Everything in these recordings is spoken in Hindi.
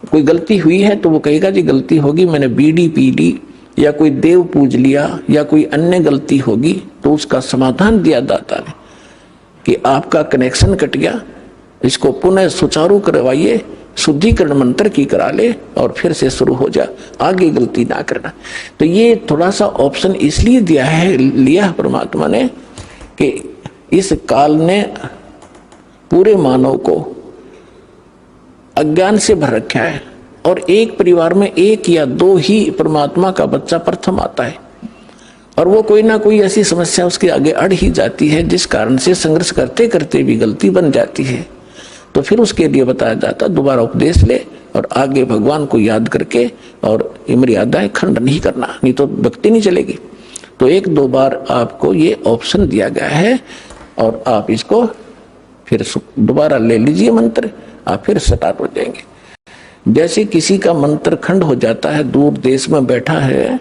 कोई गलती हुई है तो वो कहेगा जी गलती होगी, मैंने बीड़ी पी ली या कोई देव पूज लिया या कोई अन्य गलती होगी, तो उसका समाधान दिया दाता ने कि आपका कनेक्शन कट गया, इसको पुनः सुचारू करवाइए, शुद्धिकरण मंत्र की करा ले और फिर से शुरू हो जा, आगे गलती ना करना। तो ये थोड़ा सा ऑप्शन इसलिए लिया परमात्मा ने कि इस काल ने पूरे मानव को अज्ञान से भर रखा है और एक परिवार में एक या दो ही परमात्मा का बच्चा प्रथम आता है और वो कोई ना कोई ऐसी समस्या उसके आगे अड़ ही जाती है जिस कारण से संघर्ष करते करते भी गलती बन जाती है। तो फिर उसके लिए बताया जाता दोबारा उपदेश ले और आगे भगवान को याद करके और मर्यादाएं खंड नहीं करना, नहीं तो भक्ति नहीं चलेगी। तो एक दो बार आपको ये ऑप्शन दिया गया है और आप इसको फिर दोबारा ले लीजिए मंत्र, आप फिर स्टार्ट हो जाएंगे। जैसे किसी का मंत्र खंड हो जाता है, दूर देश में बैठा है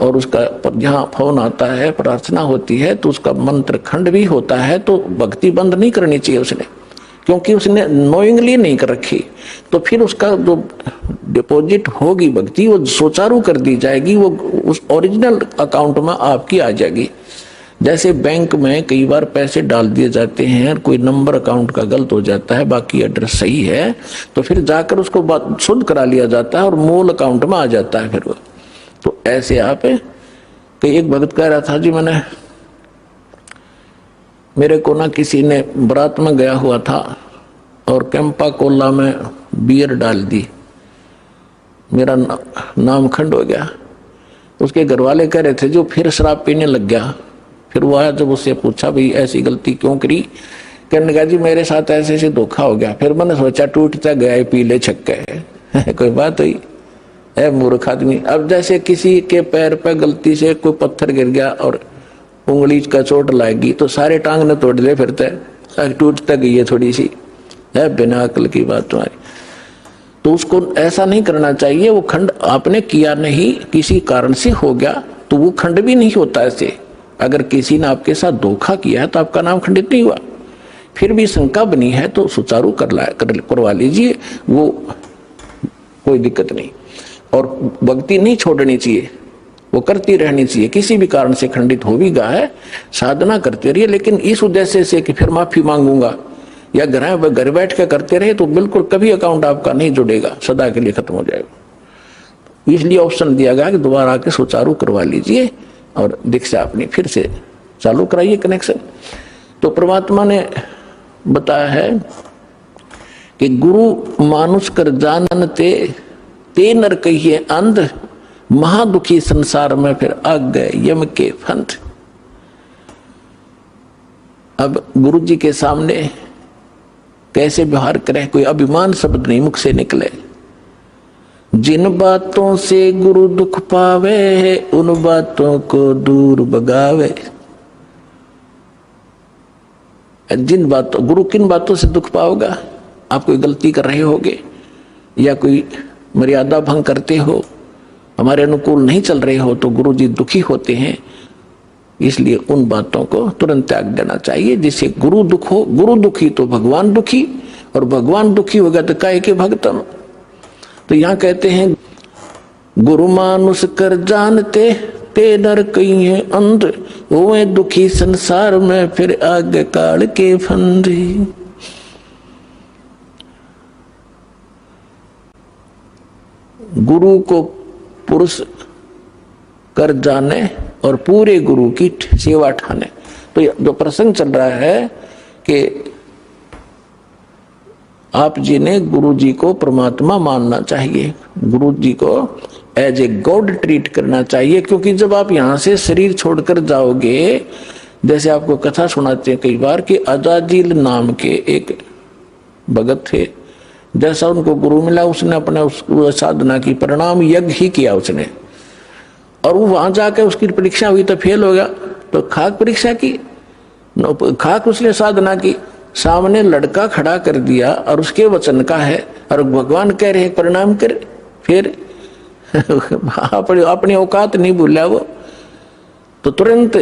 और उसका जहाँ फोन आता है, प्रार्थना होती है तो उसका मंत्र खंड भी होता है, तो भक्ति बंद नहीं करनी चाहिए उसने, क्योंकि उसने नोइंगली नहीं कर रखी। तो फिर उसका जो डिपॉजिट होगी भक्ति वो सुचारू कर दी जाएगी, वो उस ओरिजिनल अकाउंट में आपकी आ जाएगी। जैसे बैंक में कई बार पैसे डाल दिए जाते हैं, कोई नंबर अकाउंट का गलत हो जाता है, बाकी एड्रेस सही है, तो फिर जाकर उसको शुद्ध करा लिया जाता है और मूल अकाउंट में आ जाता है फिर वो। तो ऐसे आप कई एक भगत कह रहा था जी मेरे को ना किसी ने बारात में गया हुआ था और कैंपा कोला में बियर डाल दी, मेरा नाम खंड हो गया। उसके घर वाले कह रहे थे जो फिर शराब पीने लग गया। फिर वो आया, जब उससे पूछा भाई ऐसी गलती क्यों करी, कहने लगा जी मेरे साथ ऐसे ऐसे धोखा हो गया। फिर मैंने सोचा टूटता गया पी ले छक्के कोई बात हुई है मूर्ख आदमी। अब जैसे किसी के पैर पे गलती से कोई पत्थर गिर गया और उंगली का चोट लाएगी तो सारे टांग ने तोड़ ले, फिर टूटता गई है थोड़ी सी, है बिना अकल की बात तुम्हारी। तो उसको ऐसा नहीं करना चाहिए। वो खंड आपने किया नहीं, किसी कारण से हो गया तो वो खंड भी नहीं होता ऐसे। अगर किसी ने आपके साथ धोखा किया है तो आपका नाम खंडित नहीं हुआ। फिर भी शंका बनी है तो सुचारू करवा लीजिए, वो कोई दिक्कत नहीं। और भक्ति नहीं छोड़नी चाहिए, वो करती रहनी चाहिए। किसी भी कारण से खंडित हो भी गया है, साधना करते रहिए, लेकिन इस उद्देश्य से कि फिर माफी मांगूंगा या घर बैठ के करते रहे तो बिल्कुल कभी अकाउंट आपका नहीं जुड़ेगा, सदा के लिए खत्म हो जाएगा। इसलिए ऑप्शन दिया गया कि दोबारा आके सुचारू करवा लीजिए और दीक्षा अपनी फिर से चालू कराइए कनेक्शन। तो परमात्मा ने बताया है कि गुरु मानुष कर जानन ते नर कहिए अंध, महादुखी संसार में फिर आ गए यम के फंद। अब गुरु जी के सामने कैसे व्यवहार करें, कोई अभिमान शब्द नहीं मुख से निकले। जिन बातों से गुरु दुख पावे उन बातों को दूर भगावे। जिन बातों गुरु किन बातों से दुख पाओगा, आप कोई गलती कर रहे होगे या कोई मर्यादा भंग करते हो, हमारे अनुकूल नहीं चल रहे हो तो गुरु जी दुखी होते हैं। इसलिए उन बातों को तुरंत त्याग देना चाहिए जिससे गुरु दुख हो। गुरु दुखी तो भगवान दुखी, और भगवान दुखी होगा तो काहे के भक्तम। तो यहाँ कहते हैं गुरु मानुष कर जानते ते नर कहीं है अंध, वो दुखी संसार में फिर आगे काल के फंद। गुरु को पुरुष कर जाने और पूरे गुरु की सेवा ठाने। तो जो प्रसंग चल रहा है कि आप जी ने गुरु जी को परमात्मा मानना चाहिए, गुरु जी को एज ए गॉड ट्रीट करना चाहिए। क्योंकि जब आप यहाँ से शरीर छोड़कर जाओगे, जैसे आपको कथा सुनाते हैं कई बार कि अजाजील नाम के एक भगत थे, जैसा उनको गुरु मिला उसने अपने साधना की परिणाम यज्ञ ही किया उसने, और वो वहां जाकर उसकी परीक्षा हुई तो फेल हो गया। तो खाक परीक्षा की, खाक उसने साधना की, सामने लड़का खड़ा कर दिया और उसके वचन का है और भगवान कह रहे हैं परिणाम कर। फिर अपनी औकात नहीं भूला वो, तो तुरंत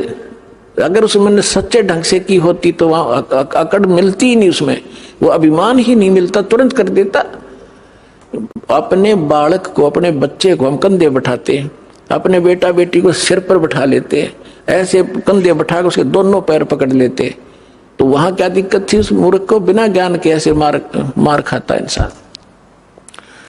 अगर उसमें सच्चे ढंग से की होती तो वहां अकड़ मिलती ही नहीं, उसमें वो अभिमान ही नहीं मिलता, तुरंत कर देता। अपने बालक को, अपने बच्चे को हम कंधे बैठाते हैं, अपने बेटा बेटी को सिर पर बैठा लेते, ऐसे कंधे बैठा कर उसके दोनों पैर पकड़ लेते, तो वहां क्या दिक्कत थी? उस मूर्ख को बिना ज्ञान के ऐसे मार खाता इंसान।